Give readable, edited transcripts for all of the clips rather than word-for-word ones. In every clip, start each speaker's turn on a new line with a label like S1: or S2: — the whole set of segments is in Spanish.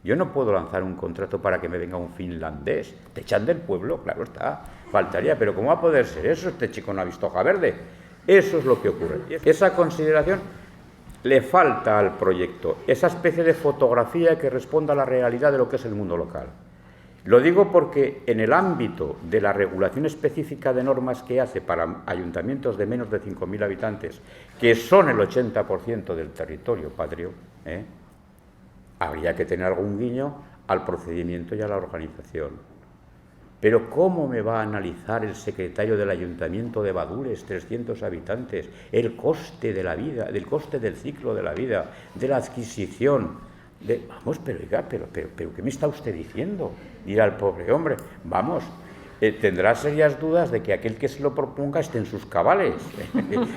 S1: Yo no puedo lanzar un contrato para que me venga un finlandés. Te echan del pueblo, claro está, faltaría. Pero ¿cómo va a poder ser eso? Este chico no ha visto hoja verde. Eso es lo que ocurre. Esa consideración le falta al proyecto, esa especie de fotografía que responda a la realidad de lo que es el mundo local. Lo digo porque en el ámbito de la regulación específica de normas que hace para ayuntamientos de menos de 5.000 habitantes, que son el 80% del territorio patrio, habría que tener algún guiño al procedimiento y a la organización. Pero ¿cómo me va a analizar el secretario del Ayuntamiento de Badules, 300 habitantes, el coste de la vida, del coste del ciclo de la vida, de la adquisición? Vamos, pero oiga, pero ¿qué me está usted diciendo? Dirá el pobre hombre. Vamos, tendrá serias dudas de que aquel que se lo proponga esté en sus cabales.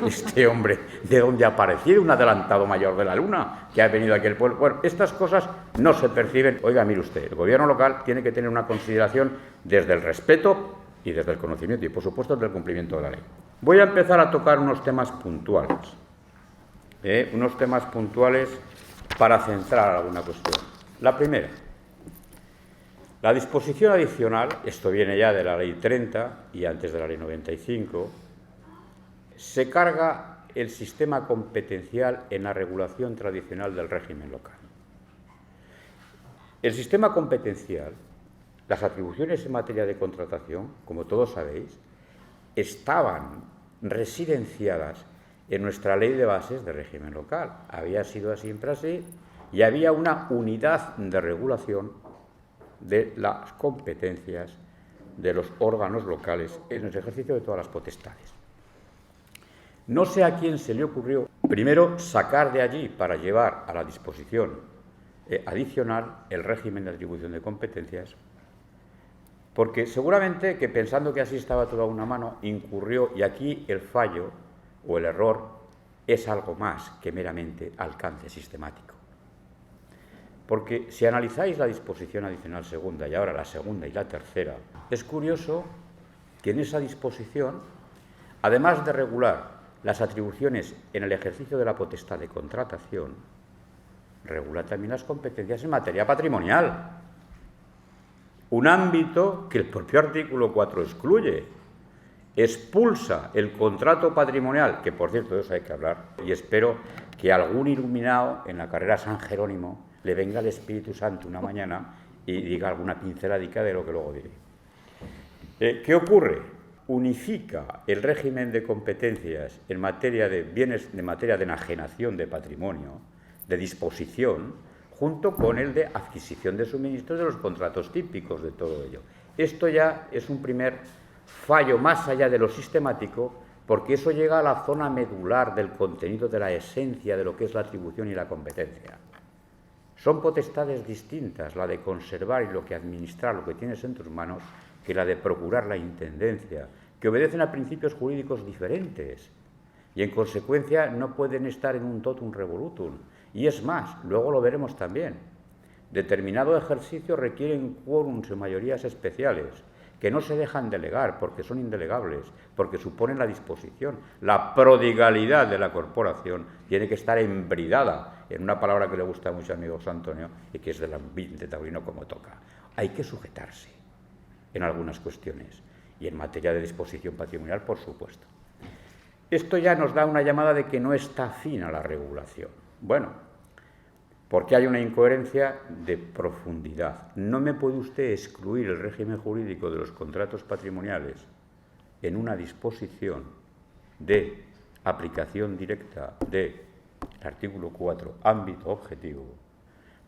S1: Este hombre, ¿de dónde ha aparecido? Un adelantado mayor de la luna, que ha venido aquí al pueblo. Bueno, estas cosas no se perciben. Oiga, mire usted, el gobierno local tiene que tener una consideración desde el respeto y desde el conocimiento y, por supuesto, desde el cumplimiento de la ley. Voy a empezar a tocar unos temas puntuales. Unos temas puntuales para centrar alguna cuestión. La primera, la disposición adicional, esto viene ya de la Ley 30 y antes de la Ley 95, se carga el sistema competencial en la regulación tradicional del régimen local. El sistema competencial, las atribuciones en materia de contratación, como todos sabéis, estaban residenciadas en nuestra ley de bases de régimen local. Había sido siempre así y había una unidad de regulación de las competencias de los órganos locales en el ejercicio de todas las potestades. No sé a quién se le ocurrió primero sacar de allí para llevar a la disposición adicional el régimen de atribución de competencias, porque seguramente que pensando que así estaba todo a una mano, incurrió, y aquí el fallo o el error es algo más que meramente alcance sistemático. Porque si analizáis la disposición adicional segunda y ahora la segunda y la tercera, es curioso que en esa disposición, además de regular las atribuciones en el ejercicio de la potestad de contratación, regula también las competencias en materia patrimonial. Un ámbito que el propio artículo 4 excluye. Expulsa el contrato patrimonial, que por cierto de eso hay que hablar, y espero que algún iluminado en la carrera San Jerónimo le venga el Espíritu Santo una mañana y diga alguna pinceladica de lo que luego diré. ¿Qué ocurre? Unifica el régimen de competencias en materia de bienes, en materia de enajenación de patrimonio, de disposición, junto con el de adquisición de suministros de los contratos típicos de todo ello. Esto ya es un primer fallo más allá de lo sistemático, porque eso llega a la zona medular del contenido de la esencia de lo que es la atribución y la competencia. Son potestades distintas, la de conservar y lo que administrar, lo que tienes en tus manos, que la de procurar la intendencia, que obedecen a principios jurídicos diferentes y en consecuencia no pueden estar en un totum revolutum. Y es más, luego lo veremos también, determinado ejercicio requieren quórums y mayorías especiales que no se dejan delegar porque son indelegables, porque suponen la disposición. La prodigalidad de la corporación tiene que estar embridada en una palabra que le gusta mucho a mi amigo Antonio y que es del ambiente taurino como toca. Hay que sujetarse en algunas cuestiones y en materia de disposición patrimonial, por supuesto. Esto ya nos da una llamada de que no está afín a la regulación. Bueno, porque hay una incoherencia de profundidad. No me puede usted excluir el régimen jurídico de los contratos patrimoniales en una disposición de aplicación directa del artículo 4, ámbito objetivo,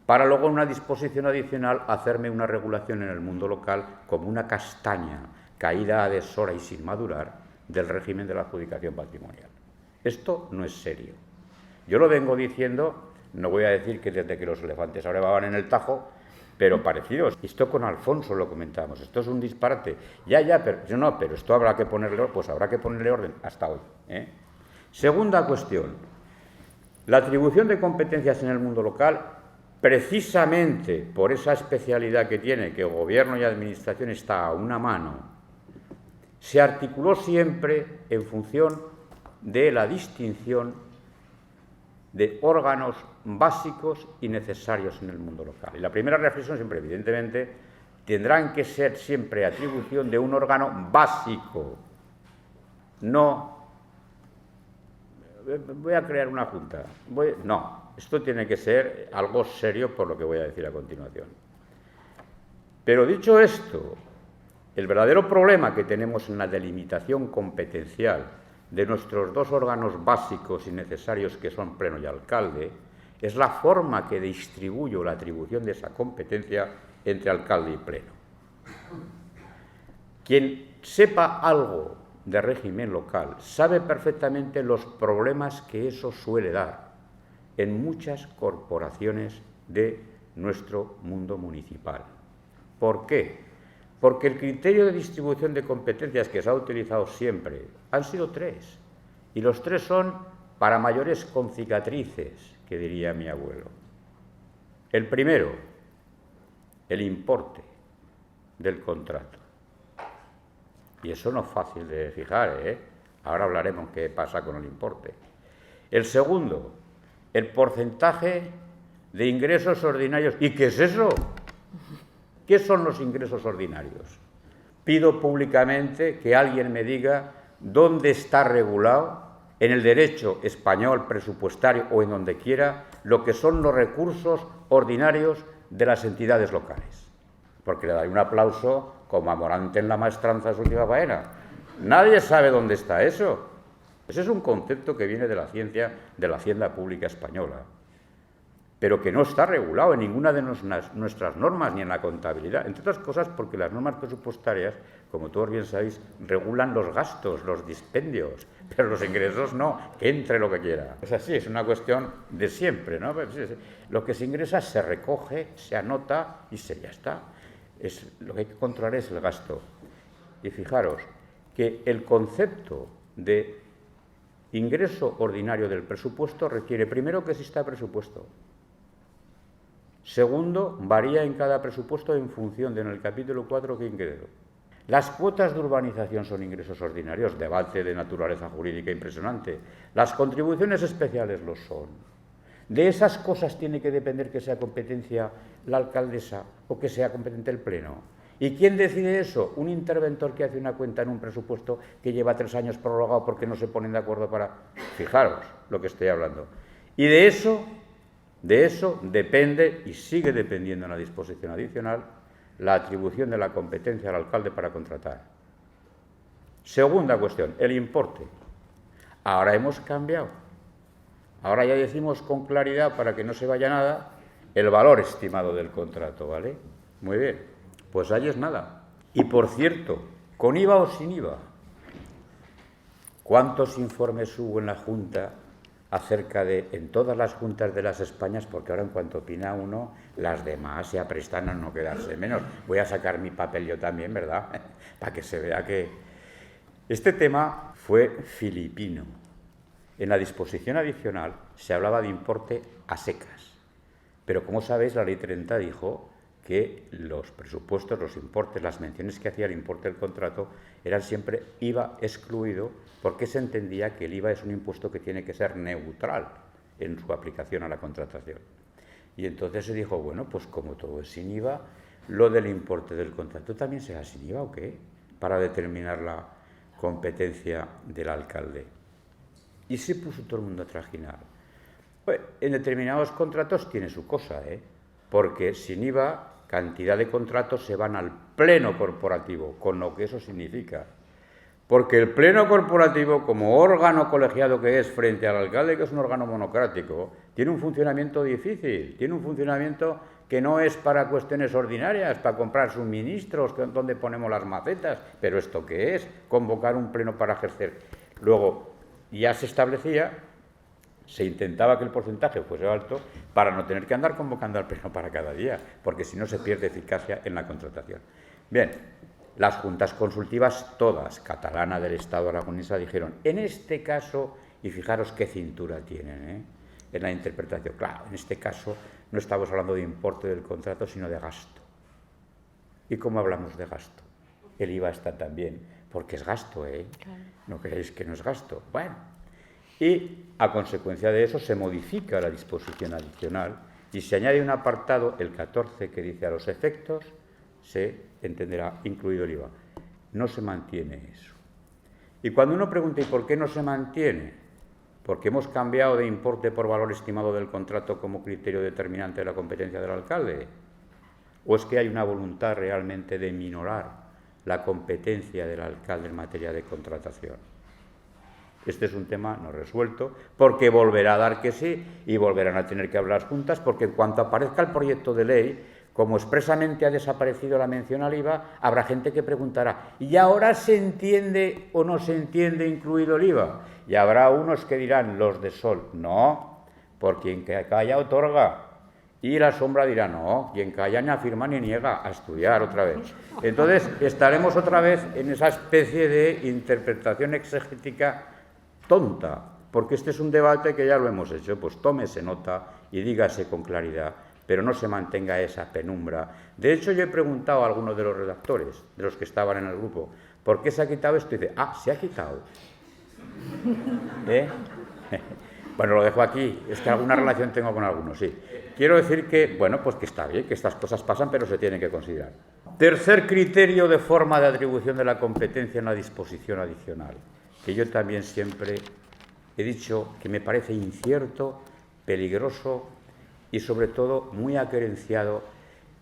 S1: para luego en una disposición adicional hacerme una regulación en el mundo local como una castaña caída a deshora y sin madurar del régimen de la adjudicación patrimonial. Esto no es serio. Yo lo vengo diciendo. No voy a decir que desde que los elefantes ahora van en el Tajo, pero parecidos. Esto con Alfonso lo comentamos. Esto es un disparate. Pero esto habrá que ponerle orden. Pues habrá que ponerle orden hasta hoy. Segunda cuestión. La atribución de competencias en el mundo local, precisamente por esa especialidad que tiene, que gobierno y administración está a una mano, se articuló siempre en función de la distinción de órganos básicos y necesarios en el mundo local. Y la primera reflexión siempre, evidentemente, tendrán que ser siempre atribución de un órgano básico. No, voy a crear una junta. No, esto tiene que ser algo serio por lo que voy a decir a continuación. Pero dicho esto, el verdadero problema que tenemos en la delimitación competencial de nuestros dos órganos básicos y necesarios, que son pleno y alcalde, es la forma que distribuyo la atribución de esa competencia entre alcalde y pleno. Quien sepa algo de régimen local sabe perfectamente los problemas que eso suele dar en muchas corporaciones de nuestro mundo municipal. ¿Por qué? Porque el criterio de distribución de competencias que se ha utilizado siempre han sido tres, y los tres son para mayores con cicatrices, que diría mi abuelo. El primero, el importe del contrato. Y eso no es fácil de fijar, ¿eh? Ahora hablaremos qué pasa con el importe. El segundo, el porcentaje de ingresos ordinarios. ¿Y qué es eso? ¿Qué son los ingresos ordinarios? Pido públicamente que alguien me diga dónde está regulado en el derecho español presupuestario o en donde quiera lo que son los recursos ordinarios de las entidades locales. Porque le doy un aplauso como a Morante en la maestranza de su última faena. Nadie sabe dónde está eso. Ese es un concepto que viene de la ciencia de la hacienda pública española, pero que no está regulado en ninguna de nuestras normas ni en la contabilidad, entre otras cosas porque las normas presupuestarias, como todos bien sabéis, regulan los gastos, los dispendios, pero los ingresos no, que entre lo que quiera. Es así, es una cuestión de siempre, ¿no? Lo que se ingresa se recoge, se anota y ya está. Lo que hay que controlar es el gasto. Y fijaros que el concepto de ingreso ordinario del presupuesto requiere primero que exista presupuesto. Segundo, varía en cada presupuesto en función de en el capítulo 4 qué ingreso. Las cuotas de urbanización son ingresos ordinarios, debate de naturaleza jurídica impresionante. Las contribuciones especiales lo son. De esas cosas tiene que depender que sea competencia la alcaldesa o que sea competente el pleno. ¿Y quién decide eso? Un interventor que hace una cuenta en un presupuesto que lleva 3 años prorrogado porque no se ponen de acuerdo para... Fijaros lo que estoy hablando. Y de eso depende y sigue dependiendo en la disposición adicional la atribución de la competencia al alcalde para contratar. Segunda cuestión, el importe. Ahora hemos cambiado. Ahora ya decimos con claridad, para que no se vaya nada, el valor estimado del contrato, ¿vale? Muy bien, pues ahí es nada. Y por cierto, con IVA o sin IVA, ¿cuántos informes hubo en la Junta acerca de, en todas las juntas de las Españas, porque ahora en cuanto opina uno, las demás se aprestan a no quedarse menos? Voy a sacar mi papel yo también, ¿verdad? Para que se vea que este tema fue filipino. En la disposición adicional se hablaba de importe a secas, pero como sabéis la ley 30 dijo que los presupuestos, los importes, las menciones que hacía el importe del contrato eran siempre IVA excluido, porque se entendía que el IVA es un impuesto que tiene que ser neutral en su aplicación a la contratación. Y entonces se dijo, bueno, pues como todo es sin IVA, lo del importe del contrato también será sin IVA, ¿o qué? Para determinar la competencia del alcalde. Y se puso todo el mundo a trajinar. Pues, en determinados contratos tiene su cosa, porque sin IVA, cantidad de contratos se van al pleno corporativo, con lo que eso significa. Porque el pleno corporativo, como órgano colegiado que es frente al alcalde, que es un órgano monocrático, tiene un funcionamiento difícil, tiene un funcionamiento que no es para cuestiones ordinarias, para comprar suministros, donde ponemos las macetas, pero ¿esto qué es? Convocar un pleno para ejercer. Luego, ya se establecía, se intentaba que el porcentaje fuese alto para no tener que andar convocando al pleno para cada día, porque si no se pierde eficacia en la contratación. Bien, las juntas consultivas, todas, catalana del Estado aragonesa, dijeron, en este caso, y fijaros qué cintura tienen, en la interpretación, claro, en este caso no estamos hablando de importe del contrato, sino de gasto. ¿Y cómo hablamos de gasto? El IVA está también, porque es gasto, Claro. No creéis que no es gasto. Bueno, Y a consecuencia de eso se modifica la disposición adicional y se añade un apartado, el 14, que dice: a los efectos se entenderá incluido el IVA. No se mantiene eso. Y cuando uno pregunta ¿y por qué no se mantiene? Porque hemos cambiado de importe por valor estimado del contrato como criterio determinante de la competencia del alcalde. ¿O es que hay una voluntad realmente de minorar la competencia del alcalde en materia de contratación? Este es un tema no resuelto, porque volverá a dar que sí y volverán a tener que hablar juntas, porque en cuanto aparezca el proyecto de ley, como expresamente ha desaparecido la mención al IVA, habrá gente que preguntará: ¿y ahora se entiende o no se entiende incluido el IVA? Y habrá unos que dirán, los de Sol, no, por quien calla otorga. Y la sombra dirá, no, quien calla ni afirma ni niega, a estudiar otra vez. Entonces estaremos otra vez en esa especie de interpretación exegética tonta, porque este es un debate que ya lo hemos hecho. Pues tómese nota y dígase con claridad, pero no se mantenga esa penumbra. De hecho, yo he preguntado a algunos de los redactores, de los que estaban en el grupo, ¿por qué se ha quitado esto? Y dice, se ha quitado. Bueno, lo dejo aquí, es que alguna relación tengo con algunos, sí. Quiero decir que, bueno, pues que está bien, que estas cosas pasan, pero se tienen que considerar. Tercer criterio de forma de atribución de la competencia en la disposición adicional, que yo también siempre he dicho que me parece incierto, peligroso y sobre todo muy aquerenciado.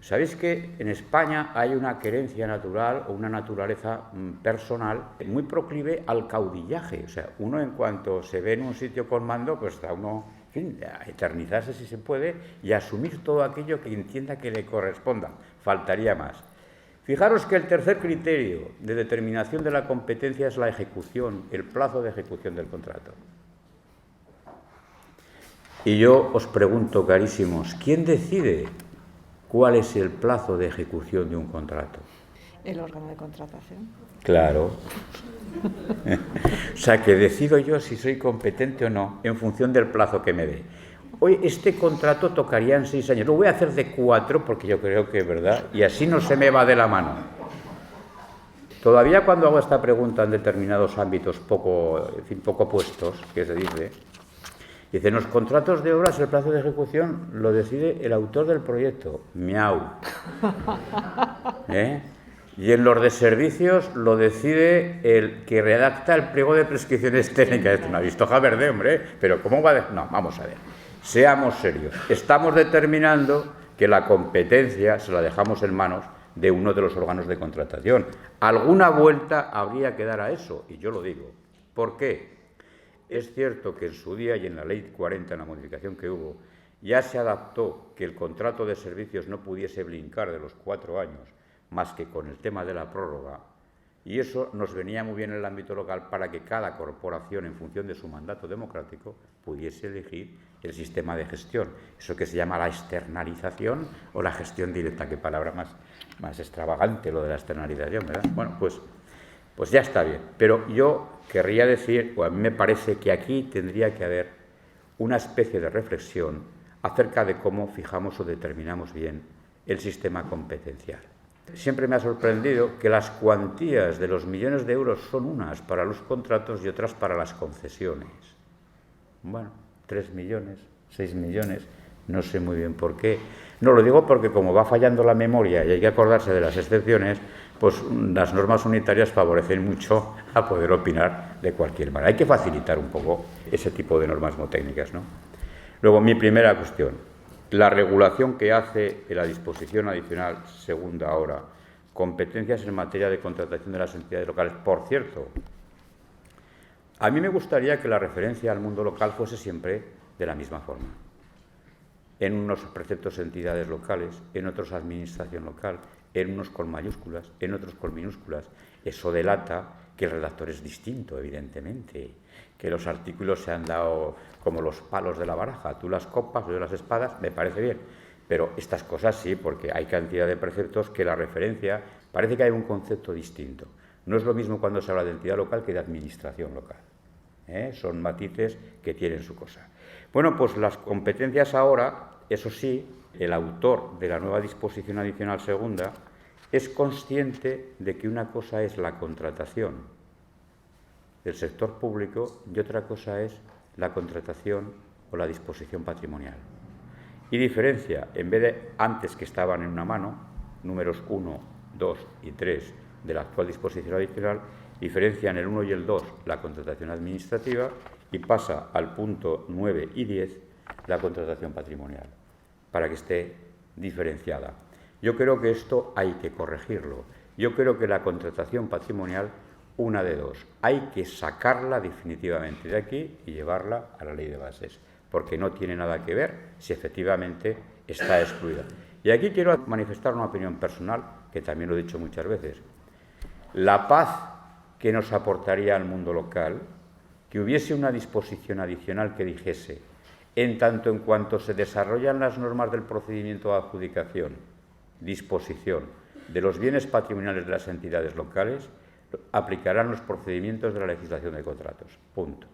S1: ¿Sabéis que en España hay una querencia natural o una naturaleza personal muy proclive al caudillaje? O sea, uno en cuanto se ve en un sitio con mando, pues está uno, en fin, a eternizarse si se puede y asumir todo aquello que entienda que le corresponda. Faltaría más. Fijaros que el tercer criterio de determinación de la competencia es la ejecución, el plazo de ejecución del contrato. Y yo os pregunto, carísimos, ¿quién decide cuál es el plazo de ejecución de un contrato?
S2: El órgano de contratación.
S1: Claro. O sea, que decido yo si soy competente o no en función del plazo que me dé. Hoy este contrato tocaría en 6 años. Lo voy a hacer de 4 porque yo creo que es verdad y así no se me va de la mano. Todavía cuando hago esta pregunta en determinados ámbitos poco puestos, que se dice, en los contratos de obras el plazo de ejecución lo decide el autor del proyecto. Miau. Y en los de servicios lo decide el que redacta el pliego de prescripciones técnicas. Es una vistoja verde, hombre. Pero ¿cómo va a...? No, vamos a ver. Seamos serios. Estamos determinando que la competencia se la dejamos en manos de uno de los órganos de contratación. Alguna vuelta habría que dar a eso, y yo lo digo. ¿Por qué? Es cierto que en su día y en la Ley 40, en la modificación que hubo, ya se adaptó que el contrato de servicios no pudiese brincar de los 4 años, más que con el tema de la prórroga, y eso nos venía muy bien en el ámbito local para que cada corporación, en función de su mandato democrático, pudiese elegir el sistema de gestión. Eso que se llama la externalización o la gestión directa, qué palabra más extravagante lo de la externalización, ¿verdad? Bueno, pues ya está bien, pero yo querría decir, o a mí me parece que aquí tendría que haber una especie de reflexión acerca de cómo fijamos o determinamos bien el sistema competencial. Siempre me ha sorprendido que las cuantías de los millones de euros son unas para los contratos y otras para las concesiones. Bueno, 3 millones, 6 millones, no sé muy bien por qué. No lo digo porque como va fallando la memoria y hay que acordarse de las excepciones, pues las normas unitarias favorecen mucho a poder opinar de cualquier manera. Hay que facilitar un poco ese tipo de normas técnicas, ¿no? Luego, mi primera cuestión, la regulación que hace en la disposición adicional segunda ahora, competencias en materia de contratación de las entidades locales. Por cierto, a mí me gustaría que la referencia al mundo local fuese siempre de la misma forma. En unos preceptos entidades locales, en otros administración local, en unos con mayúsculas, en otros con minúsculas. Eso delata que el redactor es distinto, evidentemente, que los artículos se han dado como los palos de la baraja, tú las copas, yo las espadas, me parece bien, pero estas cosas sí, porque hay cantidad de preceptos que la referencia, parece que hay un concepto distinto. No es lo mismo cuando se habla de entidad local que de administración local. Son matices que tienen su cosa. Bueno, pues las competencias ahora, eso sí, el autor de la nueva disposición adicional segunda es consciente de que una cosa es la contratación del sector público y otra cosa es la contratación o la disposición patrimonial. Y diferencia, en vez de antes que estaban en una mano, números 1, 2 y 3 de la actual disposición adicional, diferencia en el 1 y el 2 la contratación administrativa y pasa al punto 9 y 10 la contratación patrimonial, para que esté diferenciada. Yo creo que esto hay que corregirlo. Yo creo que la contratación patrimonial, una de dos, hay que sacarla definitivamente de aquí y llevarla a la ley de bases, porque no tiene nada que ver si efectivamente está excluida. Y aquí quiero manifestar una opinión personal, que también lo he dicho muchas veces. La paz que nos aportaría al mundo local, que hubiese una disposición adicional que dijese, en tanto en cuanto se desarrollan las normas del procedimiento de adjudicación, disposición de los bienes patrimoniales de las entidades locales, aplicarán los procedimientos de la legislación de contratos. Punto.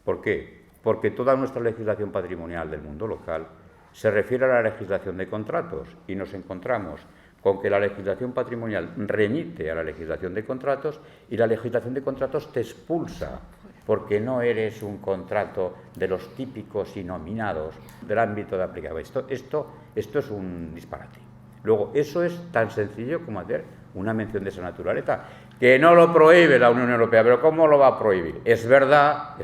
S1: ¿Por qué? Porque toda nuestra legislación patrimonial del mundo local se refiere a la legislación de contratos y nos encontramos con que la legislación patrimonial remite a la legislación de contratos y la legislación de contratos te expulsa porque no eres un contrato de los típicos y nominados del ámbito de aplicación. Esto es un disparate. Luego, eso es tan sencillo como hacer una mención de esa naturaleza, que no lo prohíbe la Unión Europea, pero ¿cómo lo va a prohibir? Es verdad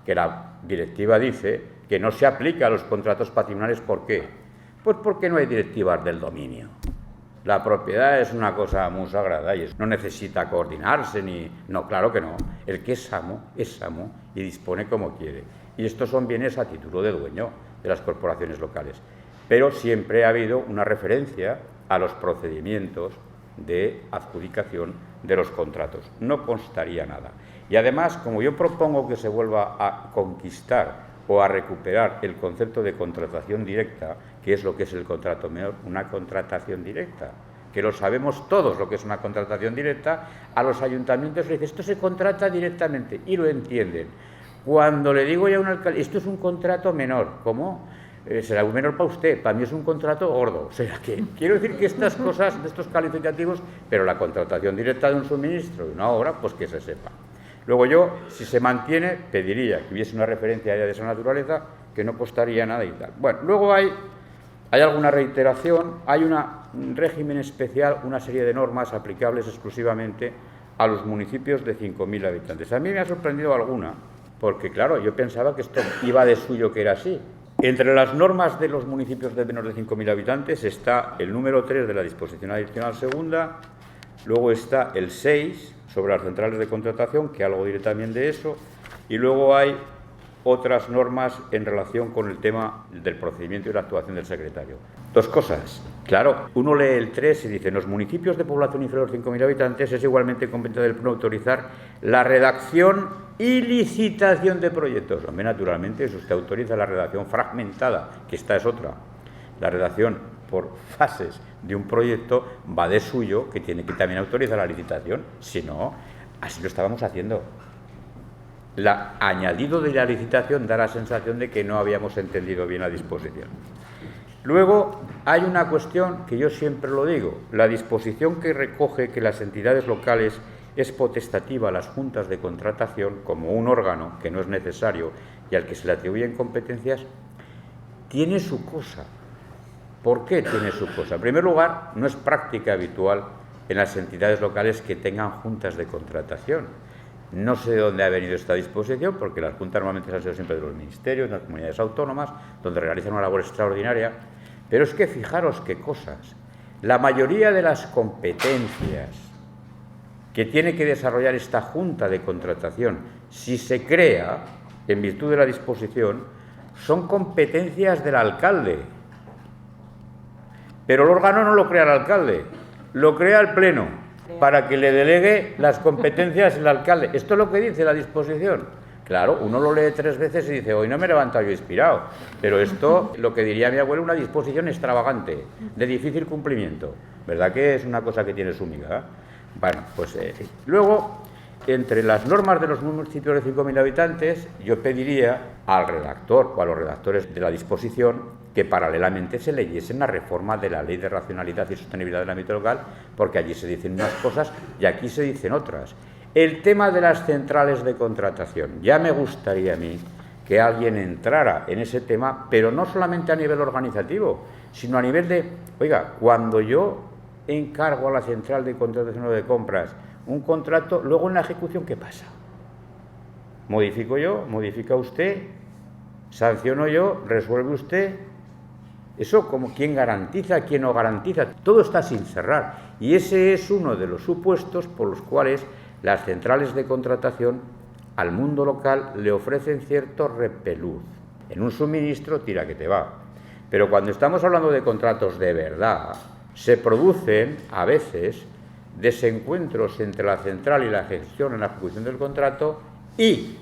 S1: que la directiva dice que no se aplica a los contratos patrimoniales. ¿Por qué? Pues porque no hay directivas del dominio. La propiedad es una cosa muy sagrada y no necesita coordinarse ni... No, claro que no. El que es amo y dispone como quiere. Y estos son bienes a título de dueño de las corporaciones locales. Pero siempre ha habido una referencia a los procedimientos de adjudicación de los contratos. No constaría nada. Y además, como yo propongo que se vuelva a conquistar o a recuperar el concepto de contratación directa, que es lo que es el contrato menor, una contratación directa, que lo sabemos todos lo que es una contratación directa, a los ayuntamientos les dice, esto se contrata directamente, y lo entienden. Cuando le digo ya a un alcalde, esto es un contrato menor, ¿cómo? Será un menor para usted, para mí es un contrato gordo. O sea, que quiero decir que estas cosas, de estos calificativos, pero la contratación directa de un suministro, de una obra, pues que se sepa. Luego yo, si se mantiene, pediría que hubiese una referencia de esa naturaleza, que no costaría nada y tal. Bueno, luego hay alguna reiteración, hay un régimen especial, una serie de normas aplicables exclusivamente a los municipios de 5.000 habitantes. A mí me ha sorprendido alguna, porque claro, yo pensaba que esto iba de suyo que era así. Entre las normas de los municipios de menos de 5.000 habitantes está el número 3 de la disposición adicional segunda, luego está el 6 sobre las centrales de contratación, que algo diré también de eso, y luego hay otras normas en relación con el tema del procedimiento y la actuación del secretario. Dos cosas. Claro, uno lee el 3 y dice, en los municipios de población inferior a 5.000 habitantes es igualmente competente del Pleno autorizar la redacción y licitación de proyectos. Hombre, naturalmente, si usted autoriza la redacción fragmentada, que esta es otra, la redacción por fases de un proyecto, va de suyo que tiene que también autorizar la licitación. Si no, así lo estábamos haciendo. El añadido de la licitación da la sensación de que no habíamos entendido bien la disposición. Luego hay una cuestión que yo siempre lo digo, la disposición que recoge que las entidades locales es potestativa a las juntas de contratación como un órgano que no es necesario y al que se le atribuyen competencias, tiene su cosa. ¿Por qué tiene su cosa? En primer lugar, no es práctica habitual en las entidades locales que tengan juntas de contratación. No sé de dónde ha venido esta disposición, porque las juntas normalmente han sido siempre de los ministerios, de las comunidades autónomas, donde realizan una labor extraordinaria. Pero es que fijaros qué cosas. La mayoría de las competencias que tiene que desarrollar esta junta de contratación, si se crea, en virtud de la disposición, son competencias del alcalde. Pero el órgano no lo crea el alcalde, lo crea el Pleno, para que le delegue las competencias el alcalde. Esto es lo que dice la disposición. Claro, uno lo lee 3 veces y dice, hoy no me he levantado yo inspirado. Pero esto, lo que diría mi abuelo, una disposición extravagante, de difícil cumplimiento. ¿Verdad que es una cosa que tiene su miga? Bueno, pues luego, entre las normas de los municipios de 5.000 habitantes, yo pediría al redactor o a los redactores de la disposición que paralelamente se leyesen la reforma de la Ley de Racionalidad y Sostenibilidad del ámbito local, porque allí se dicen unas cosas y aquí se dicen otras. El tema de las centrales de contratación. Ya me gustaría a mí que alguien entrara en ese tema, pero no solamente a nivel organizativo, sino a nivel de, oiga, cuando yo encargo a la central de contratación o de compras un contrato, luego en la ejecución, ¿qué pasa? ¿Modifico yo? ¿Modifica usted? ¿Sanciono yo? ¿Resuelve usted? Eso, como quién garantiza, quién no garantiza, todo está sin cerrar. Y ese es uno de los supuestos por los cuales las centrales de contratación al mundo local le ofrecen cierto repelús. En un suministro tira que te va. Pero cuando estamos hablando de contratos de verdad, se producen a veces desencuentros entre la central y la gestión en la ejecución del contrato y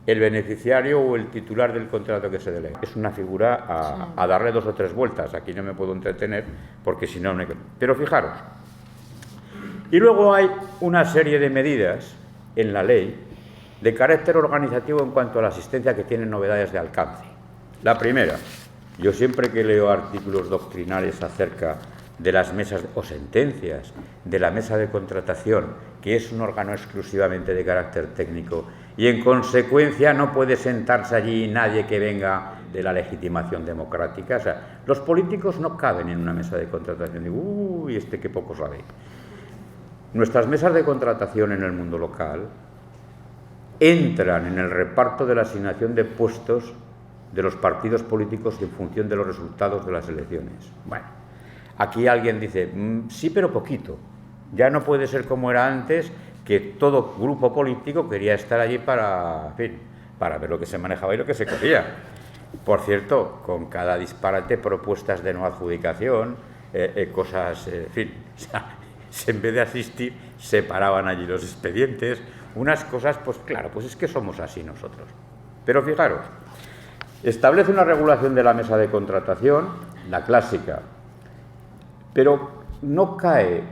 S1: el beneficiario o el titular del contrato que se delega. Es una figura a darle 2 o 3 vueltas. Aquí no me puedo entretener porque si no... Pero fijaros. Y luego hay una serie de medidas en la ley de carácter organizativo en cuanto a la asistencia que tienen novedades de alcance. La primera, yo siempre que leo artículos doctrinales acerca de las mesas o sentencias de la mesa de contratación, que es un órgano exclusivamente de carácter técnico y en consecuencia no puede sentarse allí nadie que venga de la legitimación democrática. O sea, los políticos no caben en una mesa de contratación. Digo, uy, qué poco sabe. Nuestras mesas de contratación en el mundo local entran en el reparto de la asignación de puestos de los partidos políticos en función de los resultados de las elecciones. Bueno, aquí alguien dice, sí, pero poquito. Ya no puede ser como era antes, que todo grupo político quería estar allí para, en fin, para ver lo que se manejaba y lo que se cogía. Por cierto, con cada disparate, propuestas de no adjudicación, cosas, en fin, o sea, en vez de asistir, se paraban allí los expedientes, unas cosas, pues claro, pues es que somos así nosotros. Pero fijaros, establece una regulación de la mesa de contratación, la clásica, pero no cae,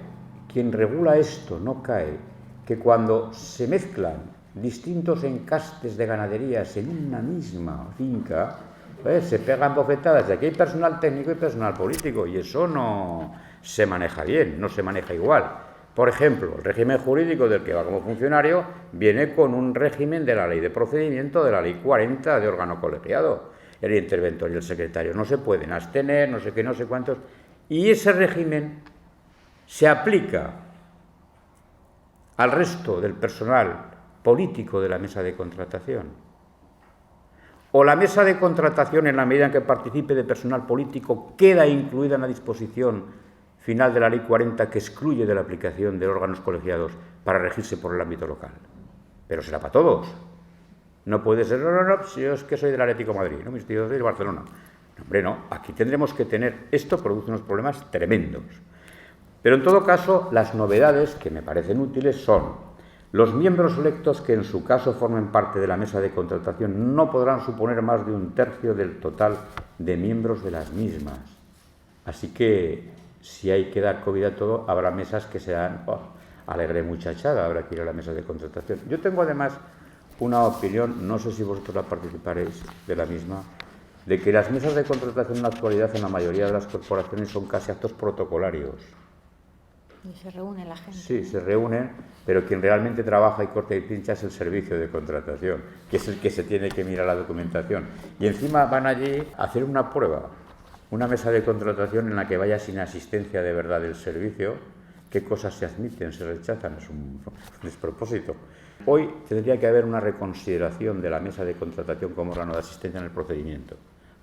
S1: quien regula esto, no cae, que cuando se mezclan distintos encastes de ganaderías en una misma finca, se pegan bofetadas, y aquí hay personal técnico y personal político, y eso no se maneja bien, no se maneja igual. Por ejemplo, el régimen jurídico del que va como funcionario viene con un régimen de la ley de procedimiento de la ley 40 de órgano colegiado. El interventor y el secretario no se pueden abstener, no sé qué, no sé cuántos. Y ese régimen se aplica al resto del personal político de la mesa de contratación. O la mesa de contratación, en la medida en que participe de personal político, queda incluida en la disposición final de la ley 40 que excluye de la aplicación de órganos colegiados para regirse por el ámbito local. Pero será para todos. No puede ser, no, si yo es que soy del Atlético de Madrid, no, mis tíos soy de Barcelona. No, hombre, no, aquí tendremos que tener, esto produce unos problemas tremendos. Pero en todo caso, las novedades que me parecen útiles son: los miembros electos que en su caso formen parte de la mesa de contratación no podrán suponer más de 1/3 del total de miembros de las mismas. Así que, si hay que dar COVID a todo, habrá mesas que sean alegre muchachada, habrá que ir a la mesa de contratación. Yo tengo además una opinión, no sé si vosotros la participaréis de la misma, de que las mesas de contratación en la actualidad en la mayoría de las corporaciones son casi actos protocolarios.
S2: Y se reúne la gente.
S1: Sí, se reúnen, pero quien realmente trabaja y corta y pincha es el servicio de contratación, que es el que se tiene que mirar la documentación. Y encima van allí a hacer una prueba, una mesa de contratación en la que vaya sin asistencia de verdad del servicio, qué cosas se admiten, se rechazan, es un despropósito. Hoy tendría que haber una reconsideración de la mesa de contratación como órgano de asistencia en el procedimiento,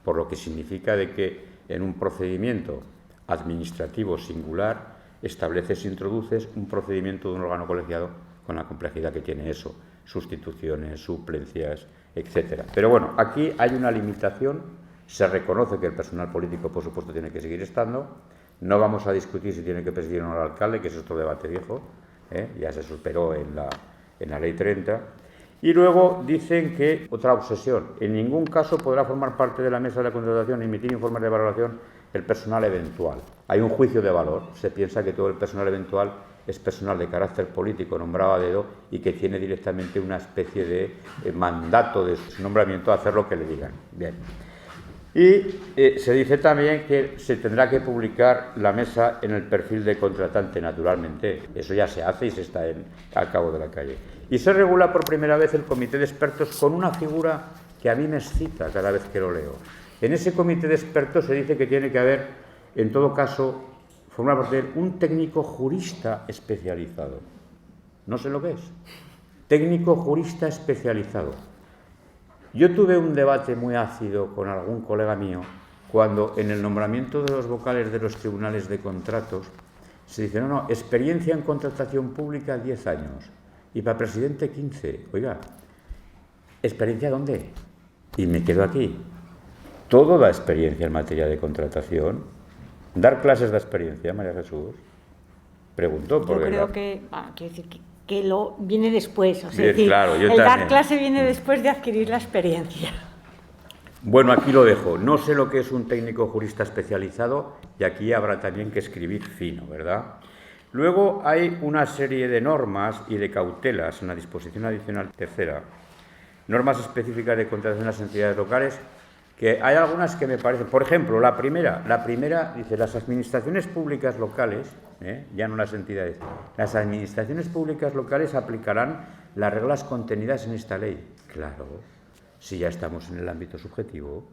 S1: por lo que significa de que en un procedimiento administrativo singular estableces, introduces un procedimiento de un órgano colegiado con la complejidad que tiene eso, sustituciones, suplencias, etcétera. Pero bueno, aquí hay una limitación. Se reconoce que el personal político, por supuesto, tiene que seguir estando. No vamos a discutir si tiene que presidir o no al alcalde, que es otro debate viejo, ya se superó en la Ley 30. Y luego dicen que, otra obsesión, en ningún caso podrá formar parte de la mesa de la contratación y emitir informes de valoración el personal eventual. Hay un juicio de valor. Se piensa que todo el personal eventual es personal de carácter político nombrado a dedo y que tiene directamente una especie de mandato de su nombramiento a hacer lo que le digan. Bien. Y se dice también que se tendrá que publicar la mesa en el perfil de contratante, naturalmente. Eso ya se hace y se está al cabo de la calle. Y se regula por primera vez el comité de expertos con una figura que a mí me excita cada vez que lo leo. En ese comité de expertos se dice que tiene que haber, en todo caso, formar parte de él un técnico jurista especializado. No sé lo que es. Técnico jurista especializado. Yo tuve un debate muy ácido con algún colega mío cuando en el nombramiento de los vocales de los tribunales de contratos se dice, no, experiencia en contratación pública 10 años y para presidente 15. Oiga, ¿experiencia dónde? Y me quedo aquí. Todo da experiencia en materia de contratación. ¿Dar clases de experiencia, María Jesús? Preguntó.
S2: Yo creo que, quiero decir que lo viene después. O sea,
S1: Bien, claro, yo
S2: el
S1: también.
S2: dar clase viene después de adquirir la experiencia.
S1: Bueno, aquí lo dejo. No sé lo que es un técnico jurista especializado y aquí habrá también que escribir fino, ¿verdad? Luego hay una serie de normas y de cautelas en la disposición adicional tercera, normas específicas de contratación de las entidades locales, que hay algunas que me parecen, por ejemplo, la primera dice, las administraciones públicas locales, ya no las entidades, las administraciones públicas locales aplicarán las reglas contenidas en esta ley. Claro, si ya estamos en el ámbito subjetivo,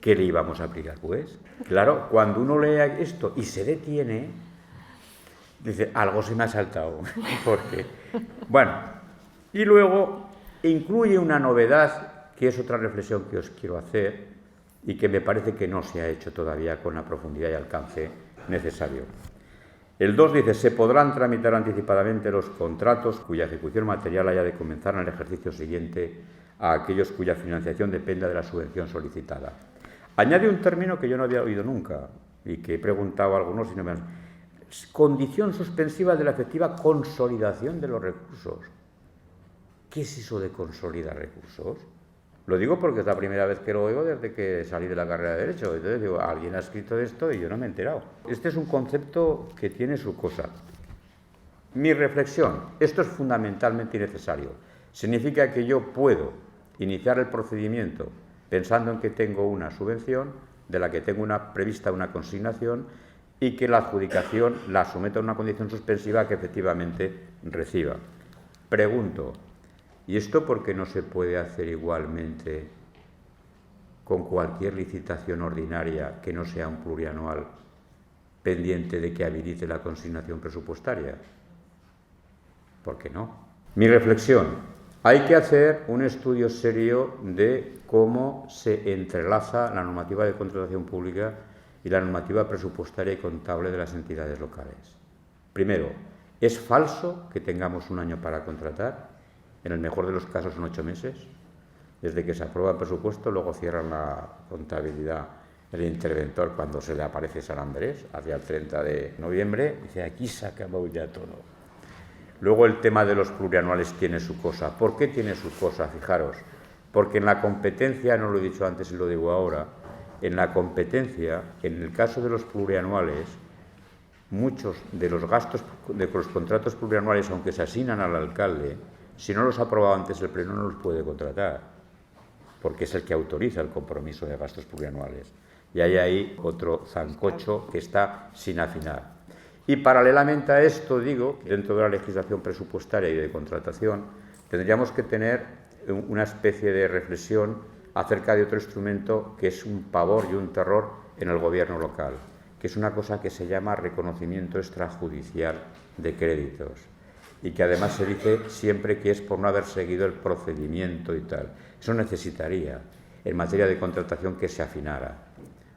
S1: ¿qué le íbamos a aplicar, pues? Claro, cuando uno lee esto y se detiene, dice, algo se me ha saltado, porque, bueno, y luego incluye una novedad que es otra reflexión que os quiero hacer y que me parece que no se ha hecho todavía con la profundidad y alcance necesario. El 2 dice, se podrán tramitar anticipadamente los contratos cuya ejecución material haya de comenzar en el ejercicio siguiente a aquellos cuya financiación dependa de la subvención solicitada. Añade un término que yo no había oído nunca y que he preguntado a algunos y no me han... Condición suspensiva de la efectiva consolidación de los recursos. ¿Qué es eso de consolidar recursos? Lo digo porque es la primera vez que lo oigo desde que salí de la carrera de Derecho. Entonces digo, alguien ha escrito esto y yo no me he enterado. Este es un concepto que tiene su cosa. Mi reflexión, esto es fundamentalmente necesario. Significa que yo puedo iniciar el procedimiento pensando en que tengo una subvención, de la que tengo prevista una consignación y que la adjudicación la someta a una condición suspensiva que efectivamente reciba. Pregunto, ¿y esto por qué no se puede hacer igualmente con cualquier licitación ordinaria que no sea un plurianual pendiente de que habilite la consignación presupuestaria? ¿Por qué no? Mi reflexión, hay que hacer un estudio serio de cómo se entrelaza la normativa de contratación pública y la normativa presupuestaria y contable de las entidades locales. Primero, ¿es falso que tengamos un año para contratar? En el mejor de los casos son 8 meses, desde que se aprueba el presupuesto, luego cierran la contabilidad el interventor cuando se le aparece San Andrés, hacia el 30 de noviembre, dice, aquí se acabó ya todo. Luego el tema de los plurianuales tiene su cosa. ¿Por qué tiene su cosa? Fijaros, porque en la competencia, no lo he dicho antes y lo digo ahora, en la competencia, en el caso de los plurianuales, muchos de los gastos de los contratos plurianuales, aunque se asignan al alcalde, si no los ha aprobado antes el Pleno, no los puede contratar, porque es el que autoriza el compromiso de gastos plurianuales. Y hay ahí otro zancocho que está sin afinar. Y paralelamente a esto, digo, dentro de la legislación presupuestaria y de contratación, tendríamos que tener una especie de reflexión acerca de otro instrumento que es un pavor y un terror en el gobierno local, que es una cosa que se llama reconocimiento extrajudicial de créditos, y que además se dice siempre que es por no haber seguido el procedimiento y tal. Eso necesitaría, en materia de contratación, que se afinara,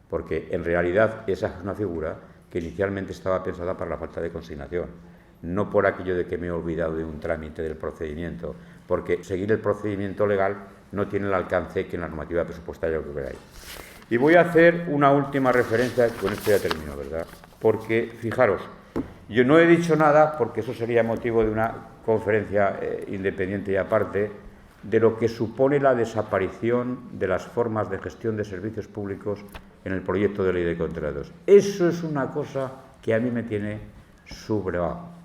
S1: porque en realidad esa es una figura que inicialmente estaba pensada para la falta de consignación, no por aquello de que me he olvidado de un trámite del procedimiento, porque seguir el procedimiento legal no tiene el alcance que en la normativa presupuestaria que veráis. Y voy a hacer una última referencia, con esto ya termino, ¿verdad? Porque, fijaros, yo no he dicho nada, porque eso sería motivo de una conferencia independiente y aparte, de lo que supone la desaparición de las formas de gestión de servicios públicos en el proyecto de ley de contratos. Eso es una cosa que a mí me tiene subrayado.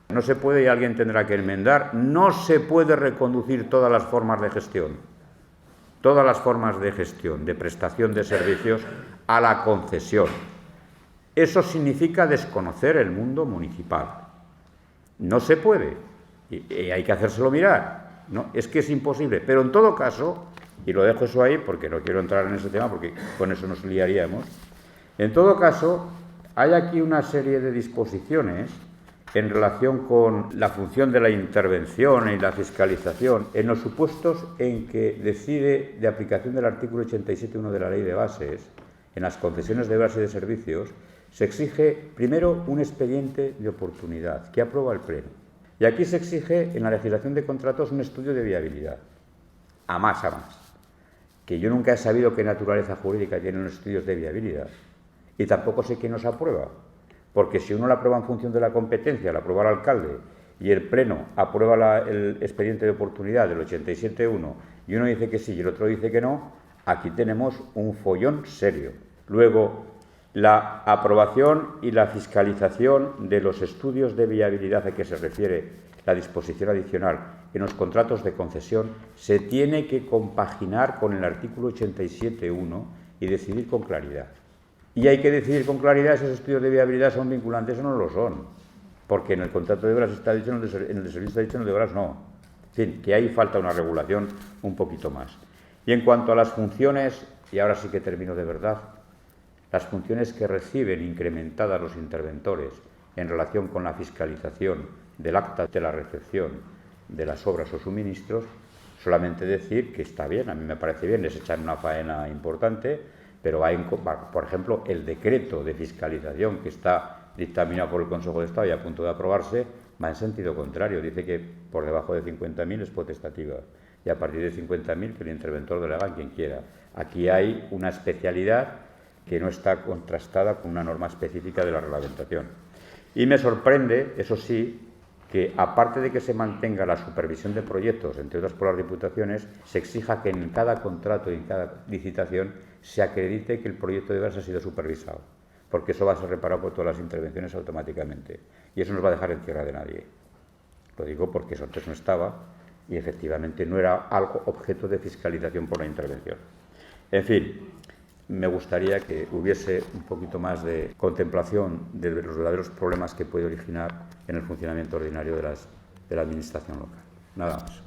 S1: No se puede, y alguien tendrá que enmendar, no se puede reconducir todas las formas de gestión. todas las formas de gestión, de prestación de servicios a la concesión. Eso significa desconocer el mundo municipal. No se puede, y hay que hacérselo mirar, ¿no? Es que es imposible, pero en todo caso, y lo dejo eso ahí porque no quiero entrar en ese tema porque con eso nos liaríamos, en todo caso, hay aquí una serie de disposiciones en relación con la función de la intervención y la fiscalización en los supuestos en que decide de aplicación del artículo 87.1 de la Ley de Bases, en las concesiones de obras y de servicios, se exige primero un expediente de oportunidad que aprueba el Pleno. Y aquí se exige en la legislación de contratos un estudio de viabilidad, a más, que yo nunca he sabido qué naturaleza jurídica tienen los estudios de viabilidad y tampoco sé quién los aprueba, porque si uno la aprueba en función de la competencia, la aprueba el alcalde y el Pleno aprueba el expediente de oportunidad del 87.1 y uno dice que sí y el otro dice que no, aquí tenemos un follón serio. Luego, la aprobación y la fiscalización de los estudios de viabilidad a que se refiere la disposición adicional en los contratos de concesión se tiene que compaginar con el artículo 87.1 y decidir con claridad. Y hay que decidir con claridad si esos estudios de viabilidad son vinculantes o no lo son, porque en el contrato de obras está dicho, en el de servicio está dicho, en el de obras no. En fin, que ahí falta una regulación un poquito más. Y en cuanto a las funciones, y ahora sí que termino de verdad, las funciones que reciben incrementadas los interventores en relación con la fiscalización del acta de la recepción de las obras o suministros, solamente decir que está bien, a mí me parece bien, les echan una faena importante, pero hay, por ejemplo, el decreto de fiscalización que está dictaminado por el Consejo de Estado y a punto de aprobarse, va en sentido contrario, dice que por debajo de 50.000 es potestativa y a partir de 50.000 que el interventor delega quien quiera. Aquí hay una especialidad que no está contrastada con una norma específica de la reglamentación. Y me sorprende, eso sí, que aparte de que se mantenga la supervisión de proyectos, entre otras por las diputaciones, se exija que en cada contrato y en cada licitación se acredite que el proyecto de obras ha sido supervisado, porque eso va a ser reparado por todas las intervenciones automáticamente. Y eso no nos va a dejar en tierra de nadie. Lo digo porque eso antes no estaba y efectivamente no era algo objeto de fiscalización por la intervención. En fin, me gustaría que hubiese un poquito más de contemplación de los verdaderos problemas que puede originar en el funcionamiento ordinario de la administración local. Nada más.